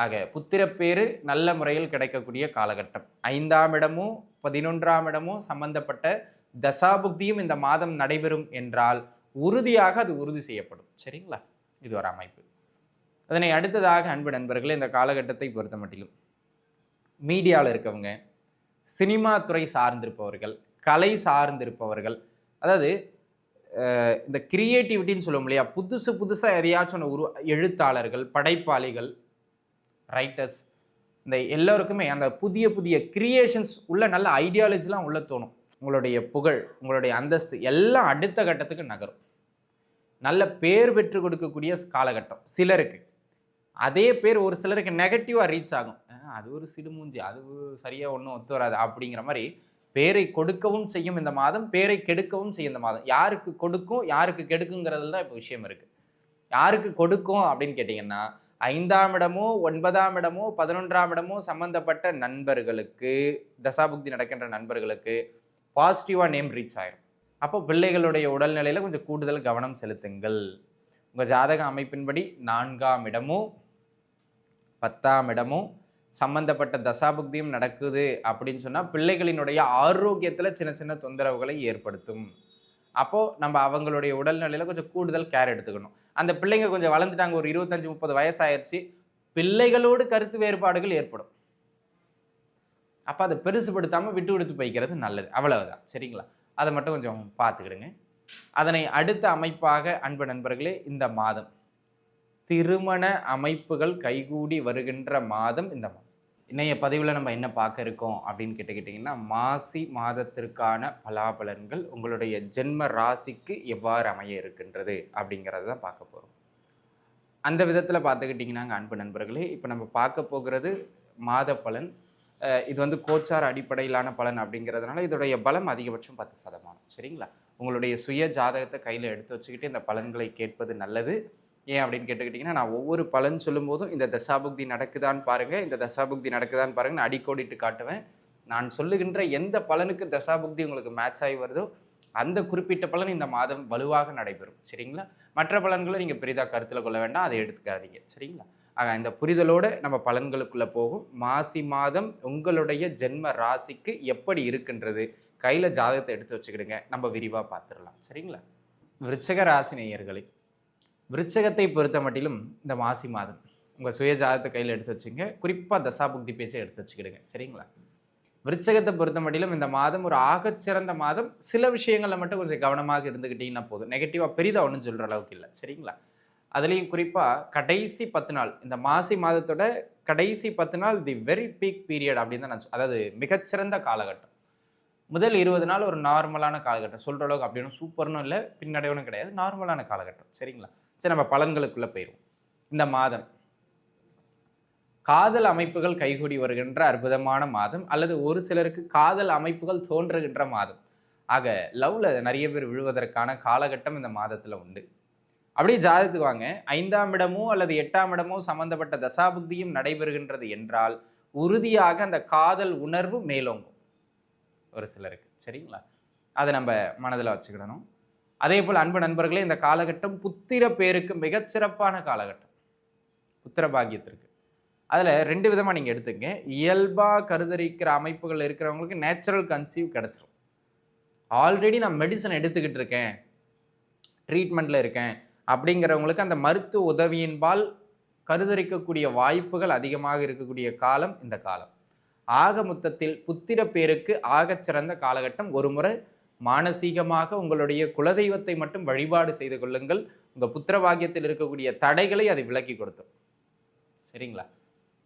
ஆக புத்திரப்பேறு நல்ல முறையில் கிடைக்கக்கூடிய காலகட்டம். 5ஆம் இடமும் 11ஆம் இடமும் சம்பந்தப்பட்ட தசாபுக்தியும் இந்த மாதம் நடைபெறும் என்றால் உறுதியாக அது உறுதி செய்யப்படும். சரிங்களா? இது ஒரு அமைப்பு. அதனை அடுத்ததாக அன்பு நண்பர்களே, இந்த காலகட்டத்தை பொறுத்த மட்டிலும் மீடியாவில் இருக்கவங்க, சினிமா துறை சார்ந்திருப்பவர்கள், கலை சார்ந்திருப்பவர்கள், அதாவது இந்த கிரியேட்டிவிட்டின்னு சொல்லுவோம் இல்லையா, புதுசு புதுசாக எதையாச்சும் ஒன்று எழுத்தாளர்கள், படைப்பாளிகள், ரைட்டர்ஸ், இந்த எல்லோருக்குமே அந்த புதிய புதிய கிரியேஷன்ஸ் உள்ள நல்ல ஐடியாலஜிலாம் உள்ள தோணும். உங்களுடைய புகழ், உங்களுடைய அந்தஸ்து எல்லாம் அடுத்த கட்டத்துக்கு நகரும். நல்ல பேர் பெற்று கொடுக்கக்கூடிய காலகட்டம் சிலருக்கு. அதே பேர் ஒரு சிலருக்கு நெகட்டிவாக ரீச் ஆகும். அது ஒரு சிடுமூஞ்சி, அது சரியாக ஒன்றும் ஒத்து வராது அப்படிங்கிற மாதிரி பேரை கொடுக்கவும் செய்யும் இந்த மாதம், பேரை கெடுக்கவும் செய்யும் இந்த மாதம். யாருக்கு கொடுக்கும், யாருக்கு கெடுக்குங்கிறதுல தான் இப்போ விஷயம் இருக்குது. யாருக்கு கொடுக்கும் அப்படின்னு கேட்டிங்கன்னா, 5ஆம் இடமோ 9ஆம் இடமோ 11ஆம் இடமோ சம்பந்தப்பட்ட நண்பர்களுக்கு, தசாபுக்தி நடக்கின்ற நண்பர்களுக்கு பாசிட்டிவாக நேம் ரீச் ஆயிரும். அப்போ பிள்ளைகளுடைய உடல்நிலையில் கொஞ்சம் கூடுதல் கவனம் செலுத்துங்கள். உங்கள் ஜாதக அமைப்பின்படி 4ஆம் இடமோ 10ஆம் இடமோ சம்பந்தப்பட்ட தசாபுக்தியும் நடக்குது அப்படின்னு சொன்னால் பிள்ளைகளினுடைய ஆரோக்கியத்தில் சின்ன சின்ன தொந்தரவுகளை ஏற்படுத்தும். அப்போது நம்ம அவங்களுடைய உடல்நிலையில் கொஞ்சம் கூடுதல் கேர் எடுத்துக்கணும். அந்த பிள்ளைங்க கொஞ்சம் வளர்ந்துட்டாங்க, ஒரு 25-30 வயசாயிருச்சு, பிள்ளைகளோடு கருத்து வேறுபாடுகள் ஏற்படும். அப்போ அதை பெருசுபடுத்தாமல் விட்டு விடுத்து போய்க்கிறது நல்லது. அவ்வளவுதான். சரிங்களா? அதை மட்டும் கொஞ்சம் பார்த்துக்கிடுங்க. அதனை அடுத்த அமைப்பாக அன்பு நண்பர்களே, இந்த மாதம் திருமண அமைப்புகள் கைகூடி வருகின்ற மாதம் இந்த மாதம். இன்றைய பதிவில் நம்ம என்ன பார்க்க இருக்கோம் அப்படின்னு கேட்டுக்கிட்டிங்கன்னா, மாசி மாதத்திற்கான பலாபலன்கள் உங்களுடைய ஜென்ம ராசிக்கு எவ்வாறு அமைய இருக்கின்றது அப்படிங்கிறத தான் பார்க்க போகிறோம். அந்த விதத்தில் பார்த்துக்கிட்டிங்கன்னாங்க அன்பு நண்பர்களே, இப்போ நம்ம பார்க்க போகிறது மாத பலன். இது வந்து கோச்சார அடிப்படையிலான பலன் அப்படிங்கிறதுனால இதோடைய பலம் அதிகபட்சம் 10%. சரிங்களா? உங்களுடைய சுய ஜாதகத்தை கையில் எடுத்து வச்சுக்கிட்டு இந்த பலன்களை கேட்பது நல்லது. ஏன் அப்படின்னு கேட்டுக்கிட்டிங்கன்னா, நான் ஒவ்வொரு பலன் சொல்லும்போதும் இந்த தசாபுக்தி நடக்குதான்னு பாருங்கள், இந்த தசாபுக்தி நடக்குதான்னு பாருங்கள், நான் அடிக்கோடிட்டு காட்டுவேன். நான் சொல்லுகின்ற எந்த பலனுக்கு தசாபுக்தி உங்களுக்கு மேட்ச் ஆகி வருதோ அந்த குறிப்பிட்ட பலன் இந்த மாதம் வலுவாக நடைபெறும். சரிங்களா? மற்ற பலன்களை நீங்கள் பெரிதாக கருத்தில் கொள்ள வேண்டாம், அதை எடுத்துக்காதீங்க. சரிங்களா? ஆக இந்த புரிதலோடு நம்ம பலன்களுக்குள்ளே போகும். மாசி மாதம் உங்களுடைய ஜென்ம ராசிக்கு எப்படி இருக்கின்றது, கையில் ஜாதகத்தை எடுத்து வச்சுக்கிடுங்க, நம்ம விரிவாக பார்த்துடலாம். சரிங்களா? விருச்சிக ராசி நேயர்களே, விருச்சகத்தை பொறுத்த மட்டிலும் இந்த மாசி மாதம் உங்கள் சுய ஜாதகத்தை கையில் எடுத்து வச்சுங்க. குறிப்பாக தசாபுக்தி பேச்சை எடுத்து வச்சுக்கிடுங்க. சரிங்களா? விருச்சகத்தை பொறுத்த மட்டிலும் இந்த மாதம் ஒரு ஆகச்சிறந்த மாதம். சில விஷயங்களில் மட்டும் கொஞ்சம் கவனமாக இருந்துக்கிட்டிங்கன்னா போதும். நெகட்டிவாக பெரிதாக ஒன்றும் சொல்கிற அளவுக்கு இல்லை. சரிங்களா? அதுலேயும் குறிப்பாக கடைசி 10 நாள், இந்த மாசி மாதத்தோட கடைசி 10 நாள் தி வெரி பீக் பீரியட் அப்படின்னு தான் நான் அதாவது மிகச்சிறந்த காலகட்டம். முதல் 20 நாள் ஒரு நார்மலான காலகட்டம். சொல்கிற அளவுக்கு அப்படின்னு சூப்பர்னும் இல்லை, பின்னடைவனும் கிடையாது, நார்மலான காலகட்டம். சரிங்களா? சரி, நம்ம பலன்களுக்குள்ளே போயிடுவோம். இந்த மாதம் காதல் அமைப்புகள் கைகூடி வருகின்ற அற்புதமான மாதம், அல்லது ஒரு சிலருக்கு காதல் அமைப்புகள் தோன்றுகின்ற மாதம். ஆக லவ்ல நிறைய பேர் விழுவதற்கான காலகட்டம் இந்த மாதத்தில் உண்டு. அப்படியே ஜாதகத்துக்கு வாங்க. 5ஆம் இடமோ அல்லது 8ஆம் இடமோ சம்பந்தப்பட்ட தசாபுக்தியும் நடைபெறுகின்றது என்றால் உறுதியாக அந்த காதல் உணர்வு மேலோங்கும் ஒரு சிலருக்கு. சரிங்களா? அதை நம்ம மனதில் வச்சுக்கிடணும். அதே போல் அன்பு நண்பர்களே, இந்த காலகட்டம் புத்திர பேருக்கு மிகச்சிறப்பான காலகட்டம். புத்திர பாக்கியத்திற்கு அதில் 2 விதமாக நீங்கள் எடுத்துங்க. இயல்பாக கருதரிக்கிற அமைப்புகள் இருக்கிறவங்களுக்கு நேச்சுரல் கன்சீவ் கிடச்சிரும். ஆல்ரெடி நான் மெடிசன் எடுத்துக்கிட்டு இருக்கேன், ட்ரீட்மெண்ட்டில் இருக்கேன் அப்படிங்கிறவங்களுக்கு அந்த மருத்துவ உதவியின்பால் கருதரிக்கக்கூடிய வாய்ப்புகள் அதிகமாக இருக்கக்கூடிய காலம் இந்த காலம். ஆக மொத்தத்தில் புத்திர பேருக்கு ஆகச்சிறந்த காலகட்டம். ஒரு முறை மானசீகமாக உங்களுடைய குலதெய்வத்தை மட்டும் வழிபாடு செய்து கொள்ளுங்கள். உங்கள் புத்திர பாக்கியத்தில் இருக்கக்கூடிய தடைகளை அதை விலக்கி கொடுத்துரும். சரிங்களா?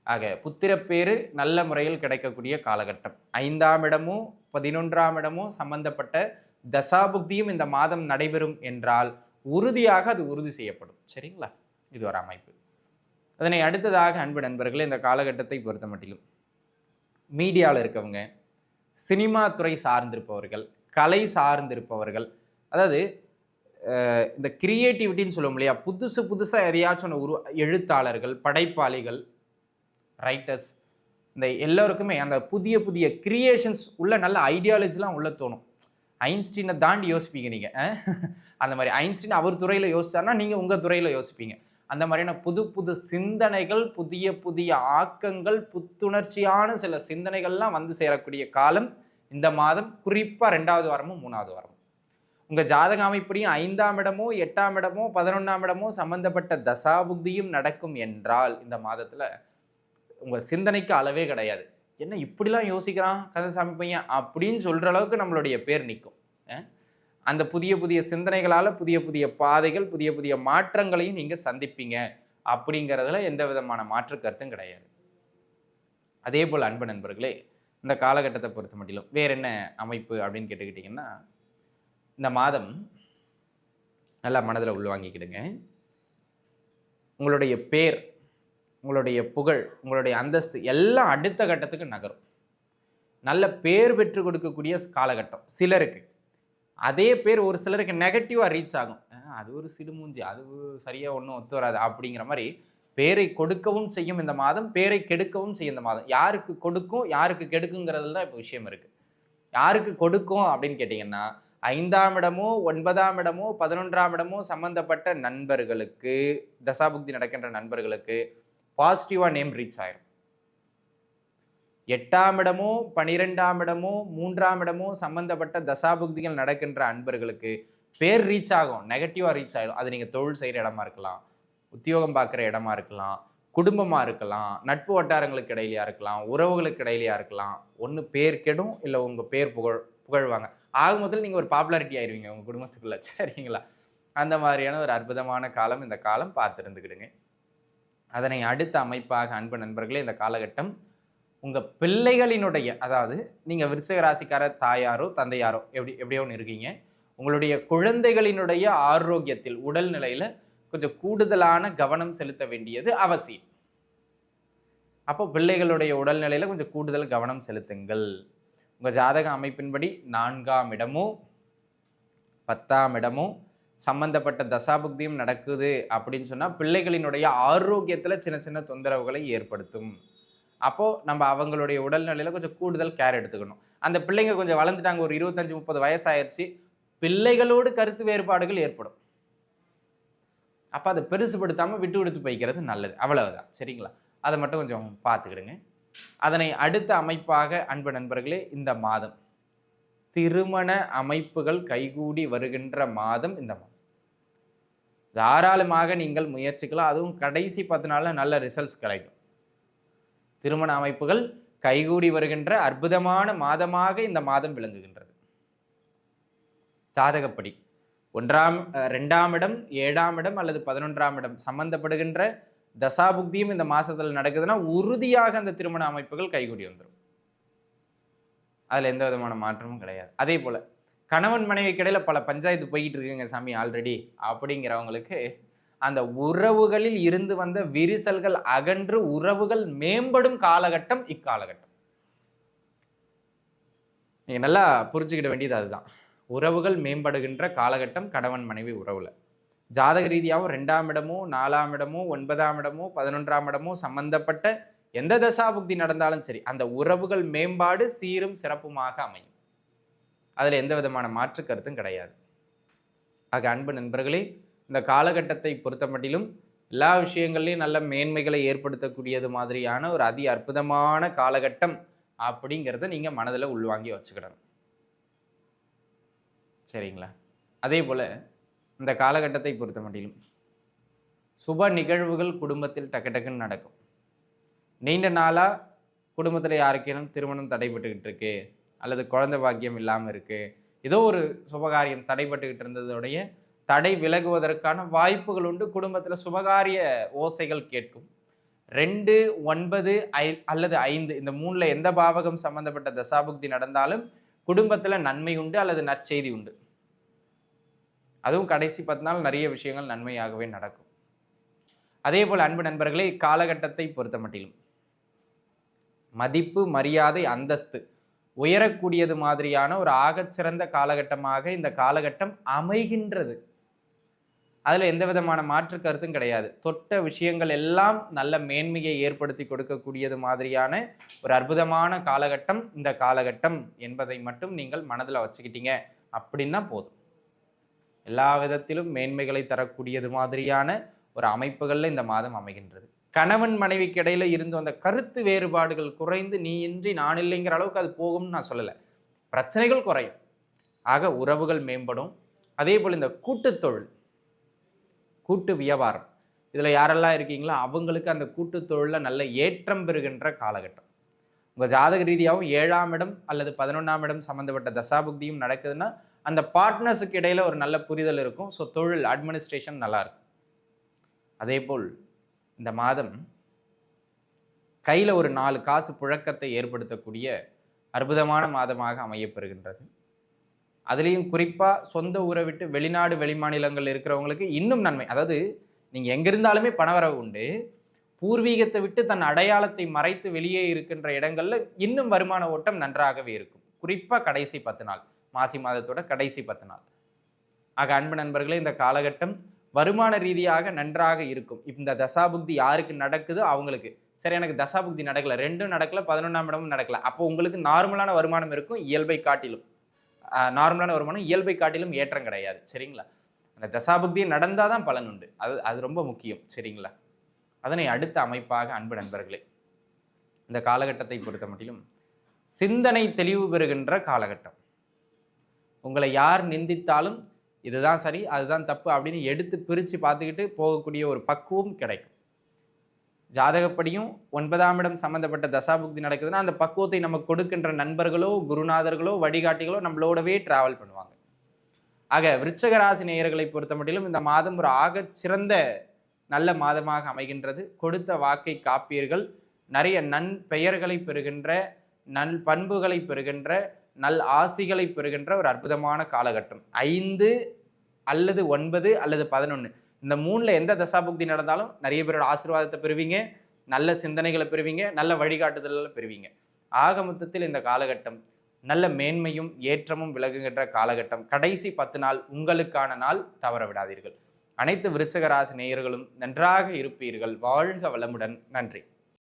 ஆக புத்திரப்பேறு நல்ல முறையில் கிடைக்கக்கூடிய காலகட்டம். 5ஆம் இடமோ 11ஆம் இடமோ சம்பந்தப்பட்ட தசாபுக்தியும் இந்த மாதம் நடைபெறும் என்றால் உறுதியாக அது உறுதி செய்யப்படும். சரிங்களா? இது ஒரு அமைப்பு. அதனை அடுத்ததாக அன்பு நண்பர்களே, இந்த காலகட்டத்தை பொறுத்த மட்டிலும் மீடியாவில் இருக்கவங்க, சினிமா துறை சார்ந்திருப்பவர்கள், கலை சார்ந்திருப்பவர்கள், அதாவது இந்த கிரியேட்டிவிட்டின்னு சொல்லுவோம் இல்லையா, புதுசு புதுசாக எதையாச்சும் ஒன்று எழுத்தாளர்கள், படைப்பாளிகள், ரைட்டர்ஸ், இந்த எல்லோருக்குமே அந்த புதிய புதிய கிரியேஷன்ஸ் உள்ள நல்ல ஐடியாலஜிலாம் உள்ள தோணும். ஐன்ஸ்டீனை தாண்டி யோசிப்பீங்க நீங்கள். அந்த மாதிரி ஐன்ஸ்டீன் அவர் துறையில் யோசிச்சார்னா நீங்கள் உங்கள் துறையில் யோசிப்பீங்க. அந்த மாதிரியான புது புது சிந்தனைகள், புதிய புதிய ஆக்கங்கள், புத்துணர்ச்சியான சில சிந்தனைகள்லாம் வந்து சேரக்கூடிய காலம் இந்த மாதம், குறிப்பா 2வது வாரமும் 3வது வாரமும். உங்க ஜாதக அமைப்படியும் 5ஆம் இடமோ 8ஆம் இடமோ 11ஆம் இடமோ சம்பந்தப்பட்ட தசாபுக்தியும் நடக்கும் என்றால் இந்த மாதத்துல உங்க சிந்தனைக்கு அளவே கிடையாது. என்ன இப்படிலாம் யோசிக்கிறான் கந்தசாமி பையன் அப்படின்னு சொல்ற அளவுக்கு நம்மளுடைய பேர் நிற்கும். அந்த புதிய புதிய சிந்தனைகளால புதிய புதிய பாதைகள், புதிய புதிய மாற்றங்களையும் நீங்க சந்திப்பீங்க அப்படிங்கிறதுல எந்த விதமான மாற்று கருத்தும் கிடையாது. அதே போல் அன்பு நண்பர்களே, இந்த காலகட்டத்தை பொறுத்த மட்டிலும் வேற என்ன அமைப்பு அப்படின்னு கேட்டுக்கிட்டீங்கன்னா, இந்த மாதம் நல்லா மனதில் உள்வாங்கிக்கிடுங்க. உங்களுடைய பேர், உங்களுடைய புகழ், உங்களுடைய அந்தஸ்து எல்லாம் அடுத்த கட்டத்துக்கு நகரும். நல்ல பேர் பெற்று கொடுக்கக்கூடிய காலகட்டம் சிலருக்கு. அதே பேர் ஒரு சிலருக்கு நெகட்டிவா ரீச் ஆகும். அது ஒரு சிடுமூஞ்சி, அது சரியா ஒன்றும் ஒத்து வராது அப்படிங்கிற மாதிரி பேரை கொடுக்கவும் செய்யும் இந்த மாதம், பேரை கெடுக்கவும் செய்யும் இந்த மாதம். யாருக்கு கொடுக்கும், யாருக்கு கெடுக்குங்கிறதுல தான் இப்போ விஷயம் இருக்கு. யாருக்கு கொடுக்கும் அப்படின்னு கேட்டீங்கன்னா, 5ஆம் இடமோ 9ஆம் இடமோ 11ஆம் இடமோ சம்பந்தப்பட்ட நண்பர்களுக்கு, தசாபுக்தி நடக்கின்ற நண்பர்களுக்கு பாசிட்டிவா நேம் ரீச் ஆயிரும். 8ஆம் இடமோ 12ஆம் இடமோ 3ஆம் இடமோ சம்பந்தப்பட்ட தசாபுக்திகள் நடக்கின்ற அன்பர்களுக்கு பேர் ரீச் ஆகும், நெகட்டிவா ரீச் ஆயிடும். அது நீங்க தொழில் செய்கிற இடமா இருக்கலாம், உத்தியோகம் பார்க்குற இடமா இருக்கலாம், குடும்பமா இருக்கலாம், நட்பு வட்டாரங்களுக்கு இடையிலையா இருக்கலாம், உறவுகளுக்கு இடையிலையா இருக்கலாம். ஒன்று பேர் கெடும், இல்லை உங்க பேர் புகழ்வாங்க. ஆக முதல்ல நீங்க ஒரு பாப்புலாரிட்டி ஆயிருவீங்க உங்க குடும்பத்துக்குள்ள, சரிங்களா? அந்த மாதிரியான ஒரு அற்புதமான காலம் இந்த காலம், பார்த்துருந்துக்கிடுங்க. அதனை அடுத்த அமைப்பாக அன்பு நண்பர்களே, இந்த காலகட்டம் உங்க பிள்ளைகளினுடைய, அதாவது நீங்க விருச்சிக ராசிக்கார தாயாரோ தந்தையாரோ எப்படியோ ஒன்று இருக்கீங்க, உங்களுடைய குழந்தைகளினுடைய ஆரோக்கியத்தில், உடல் நிலையில கொஞ்சம் கூடுதலான கவனம் செலுத்த வேண்டியது அவசியம். அப்போ பிள்ளைகளுடைய உடல்நிலையில கொஞ்சம் கூடுதல் கவனம் செலுத்துங்கள். உங்க ஜாதக அமைப்பின்படி 4ஆம் இடமோ 10ஆம் இடமோ சம்பந்தப்பட்ட தசாபுக்தியும் நடக்குது அப்படின்னு சொன்னா பிள்ளைகளினுடைய ஆரோக்கியத்துல சின்ன சின்ன தொந்தரவுகளை ஏற்படுத்தும். அப்போ நம்ம அவங்களுடைய உடல்நிலையில கொஞ்சம் கூடுதல் கேர் எடுத்துக்கணும். அந்த பிள்ளைங்க கொஞ்சம் வளர்ந்துட்டாங்க, ஒரு 25-30 வயசாயிருச்சு, பிள்ளைகளோடு கருத்து வேறுபாடுகள் ஏற்படும். அப்ப அதை பெருசுபடுத்தாம விட்டு விடுத்து போய்க்கிறது நல்லது, அவ்வளவுதான், சரிங்களா? அதை மட்டும் கொஞ்சம் பார்த்துக்கிடுங்க. அதனை அடுத்த அமைப்பாக அன்பு நண்பர்களே, இந்த மாதம் திருமண அமைப்புகள் கைகூடி வருகின்ற மாதம் இந்த மாதம். தாராளமாக நீங்கள் முயற்சிக்கலாம், அதுவும் கடைசி 10 நாள்ல நல்ல ரிசல்ட்ஸ் கிடைக்கும். திருமண அமைப்புகள் கைகூடி வருகின்ற அற்புதமான மாதமாக இந்த மாதம் விளங்குகின்றது. சாதகப்படி 2ஆம் இடம் 7ஆம் இடம் அல்லது 11ஆம் இடம் சம்பந்தப்படுகின்ற தசாபுக்தியும் இந்த மாசத்துல நடக்குதுன்னா உறுதியாக அந்த திருமண அமைப்புகள் கைகூடி வந்துடும். அதுல எந்த விதமான மாற்றமும் கிடையாது. அதே போல கணவன் மனைவிக்கு இடையில பல பஞ்சாயத்து போய்கிட்டு இருக்குங்க சாமி ஆல்ரெடி அப்படிங்கிறவங்களுக்கு அந்த உறவுகளில் இருந்து வந்த விரிசல்கள் அகன்று உறவுகள் மேம்படும் காலகட்டம் இக்காலகட்டம். நீங்க நல்லா புரிஞ்சுக்கிட வேண்டியது அதுதான். உறவுகள் மேம்படுகின்ற காலகட்டம் கணவன் மனைவி உறவுல. ஜாதக ரீதியாகவும் 2ஆம் இடமோ 4ஆம் இடமோ 9ஆம் இடமோ 11ஆம் இடமோ சம்பந்தப்பட்ட எந்த தசாபுக்தி நடந்தாலும் சரி, அந்த உறவுகள் மேம்பாடு சீரும் சிறப்புமாக அமையும். அதுல எந்த விதமான மாற்று கருத்தும் கிடையாது. ஆக அன்பு நண்பர்களே, இந்த காலகட்டத்தை பொறுத்த மட்டிலும் எல்லா விஷயங்கள்லையும் நல்ல மேன்மைகளை ஏற்படுத்தக்கூடியது மாதிரியான ஒரு அதி அற்புதமான காலகட்டம் அப்படிங்கிறத நீங்க மனதில் உள்வாங்கி வச்சுக்கிடணும், சரிங்களா? அதே போல இந்த காலகட்டத்தை பொறுத்த மட்டிலும் சுப நிகழ்வுகள் குடும்பத்தில் டக்கு டக்குன்னு நடக்கும். நீண்ட நாளா குடும்பத்தில் யாருக்கேனும் திருமணம் தடைபட்டுக்கிட்டு இருக்கு, அல்லது குழந்தை பாக்கியம் இல்லாமல் இருக்கு, ஏதோ ஒரு சுபகாரியம் தடைபட்டுக்கிட்டு இருந்ததோடைய தடை விலகுவதற்கான வாய்ப்புகள் உண்டு. குடும்பத்தில் சுபகாரிய ஓசைகள் கேட்கும். 2, 9 அல்லது 5 இந்த 3ல எந்த பாவகம் சம்பந்தப்பட்ட தசாபுக்தி நடந்தாலும் குடும்பத்துல நன்மை உண்டு அல்லது நற்செய்தி உண்டு. அதுவும் கடைசி 10 நாள் நிறைய விஷயங்கள் நன்மையாகவே நடக்கும். அதே போல் அன்பு நண்பர்களே, இக்காலகட்டத்தை பொறுத்த மட்டிலும் மதிப்பு மரியாதை அந்தஸ்து உயரக்கூடியது மாதிரியான ஒரு ஆகச்சிறந்த காலகட்டமாக இந்த காலகட்டம் அமைகின்றது. அதுல எந்த விதமான மாற்று கருத்தும் கிடையாது. தொட்ட விஷயங்கள் எல்லாம் நல்ல மேன்மையை ஏற்படுத்தி கொடுக்கக்கூடியது மாதிரியான ஒரு அற்புதமான காலகட்டம் இந்த காலகட்டம் என்பதை மட்டும் நீங்கள் மனதில் வச்சுக்கிட்டீங்க அப்படின்னா போதும். எல்லா விதத்திலும் மேன்மைகளை தரக்கூடியது மாதிரியான ஒரு அமைப்புகளில் இந்த மாதம் அமைகின்றது. கணவன் மனைவிக்கு இடையில இருந்த அந்த கருத்து வேறுபாடுகள் குறைந்து நீ இன்றி நான் இல்லைங்கிற அளவுக்கு அது போகும்னு நான் சொல்லலை, பிரச்சனைகள் குறையும். ஆக உறவுகள் மேம்படும். அதே போல் இந்த கூட்டுத் தொழில், கூட்டு வியாபாரம், இதில் யாரெல்லாம் இருக்கீங்களோ அவங்களுக்கு அந்த கூட்டுத் தொழிலில் நல்ல ஏற்றம் பெறுகின்ற காலகட்டம். உங்கள் ஜாதக ரீதியாகவும் 7ஆம் இடம் அல்லது 11ஆம் இடம் சம்மந்தப்பட்ட தசாபுக்தியும் நடக்குதுன்னா அந்த பார்ட்னர்ஸுக்கு இடையில ஒரு நல்ல புரிதல் இருக்கும். ஸோ தொழில் அட்மினிஸ்ட்ரேஷன் நல்லா இருக்கும். அதே போல் இந்த மாதம் கையில் ஒரு 4 காசு புழக்கத்தை ஏற்படுத்தக்கூடிய அற்புதமான மாதமாக அமையப்பெறுகின்றது. அதுலேயும் குறிப்பாக சொந்த ஊரை விட்டு வெளிநாடு வெளிமாநிலங்கள் இருக்கிறவங்களுக்கு இன்னும் நன்மை. அதாவது நீங்கள் எங்கே இருந்தாலுமே பணவரவு உண்டு. பூர்வீகத்தை விட்டு தன் அடையாளத்தை மறைத்து வெளியே இருக்கின்ற இடங்கள்ல இன்னும் வருமான ஓட்டம் நன்றாகவே இருக்கும். குறிப்பாக கடைசி 10 நாள், மாசி மாதத்தோட கடைசி 10 நாள். ஆக அன்பு நண்பர்களே, இந்த காலகட்டம் வருமான ரீதியாக நன்றாக இருக்கும். இந்த தசாபுக்தி யாருக்கு நடக்குதோ அவங்களுக்கு, சரி எனக்கு தசாபுக்தி நடக்கல, 2ம் நடக்கல, 11ஆம் இடமும் நடக்கல, அப்போ உங்களுக்கு நார்மலான வருமானம் இருக்கும். இயல்பை காட்டிலும் நார்மலான வருமானம் இயல்பை காட்டிலும் ஏற்றம் கிடையாது. சரிங்களா? அந்த தசாபுக்தியை நடந்தால் தான் பலன் உண்டு. அது ரொம்ப முக்கியம். சரிங்களா? அதனை அடுத்த அமைப்பாக அன்பு நண்பர்களே, இந்த காலகட்டத்தை பொறுத்த மட்டிலும் சிந்தனை தெளிவு பெறுகின்ற காலகட்டம். உங்களை யார் நிந்தித்தாலும் இதுதான் சரி அதுதான் தப்பு அப்படின்னு எடுத்து பிரித்து பார்த்துக்கிட்டு போகக்கூடிய ஒரு பக்குவம் கிடைக்கும். ஜாதகப்படியும் 9ஆம் இடம் சம்பந்தப்பட்ட தசாபுக்தி நடக்குதுன்னா அந்த பக்குவத்தை நமக்கு கொடுக்கின்ற நண்பர்களோ குருநாதர்களோ வழிகாட்டிகளோ நம்மளோடவே டிராவல் பண்ணுவாங்க. ஆக விருச்சிக ராசி நேயர்களை பொறுத்த மட்டிலும் இந்த மாதம் ஒரு ஆக சிறந்த நல்ல மாதமாக அமைகின்றது. கொடுத்த வாக்கை காப்பீர்கள். நிறைய நன்பெயர்களை பெறுகின்ற, நல் பண்புகளை பெறுகின்ற, நல் ஆசிகளை பெறுகின்ற ஒரு அற்புதமான காலகட்டம். 5 அல்லது 9 அல்லது 11 இந்த 3ல் எந்த தசாபுக்தி நடந்தாலும் நிறைய பேரோட ஆசீர்வாதத்தை பெறுவீங்க, நல்ல சிந்தனைகளை பெறுவீங்க, நல்ல வழிகாட்டுதல்களை பெறுவீங்க. ஆக மொத்தத்தில் இந்த காலகட்டம் நல்ல மேன்மையும் ஏற்றமும் விலகுகின்ற காலகட்டம். கடைசி 10 நாள் உங்களுக்கான நாள், தவற விடாதீர்கள். அனைத்து விருச்சிக ராசி நேயர்களும் நன்றாக இருப்பீர்கள். வாழ்க வளமுடன். நன்றி.